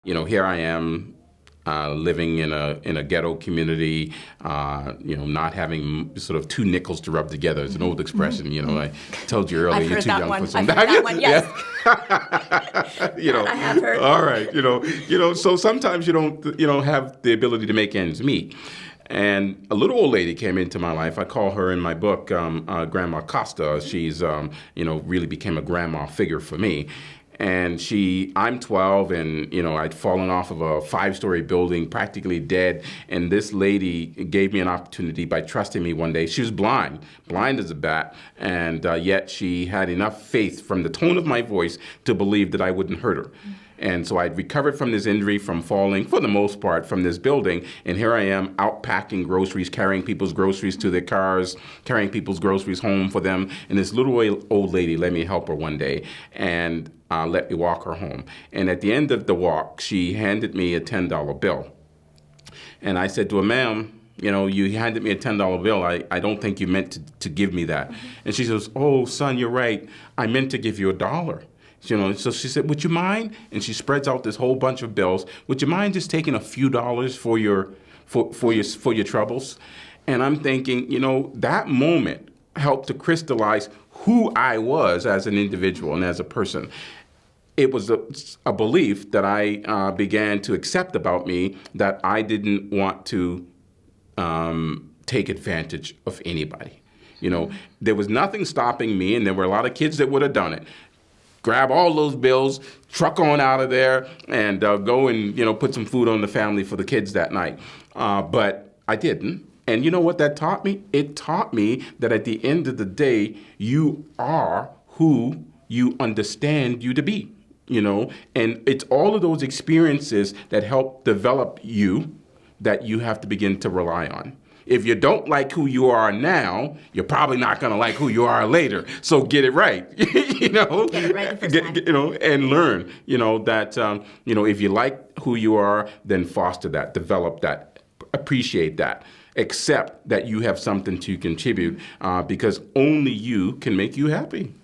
Here I am living in a ghetto community, not having sort of two nickels to rub together. It's an old expression. I told you earlier, you're too young for some. I've heard that one, yes. I have heard. All right, so sometimes you don't have the ability to make ends meet. And a little old lady came into my life. I call her in my book Grandma Costa. She's, really became a grandma figure for me. And I'm 12, and, I'd fallen off of a 5-story building, practically dead. And this lady gave me an opportunity by trusting me one day. She was blind as a bat. And yet she had enough faith from the tone of my voice to believe that I wouldn't hurt her. And so I'd recovered from this injury from falling, for the most part, from this building. And here I am out packing groceries, carrying people's groceries to their cars, carrying people's groceries home for them. And this little old lady let me help her one day and let me walk her home. And at the end of the walk, she handed me a $10 bill. And I said to her, "Ma'am, you handed me a $10 bill. I don't think you meant to give me that." And she says, "Oh, son, you're right. I meant to give you $1. So she said, "Would you mind?" And she spreads out this whole bunch of bills. "Would you mind just taking a few dollars for your troubles?" And I'm thinking, that moment helped to crystallize who I was as an individual and as a person. It was a belief that I began to accept about me, that I didn't want to take advantage of anybody. There was nothing stopping me, and there were a lot of kids that would have done it. Grab all those bills, truck on out of there, and go and put some food on the family for the kids that night. But I didn't. And you know what that taught me? It taught me that at the end of the day, you are who you understand you to be. And it's all of those experiences that help develop you that you have to begin to rely on. If you don't like who you are now, you're probably not going to like who you are later. So get it right, Get it right the first time. And learn, that, if you like who you are, then foster that, develop that, appreciate that, accept that you have something to contribute, because only you can make you happy.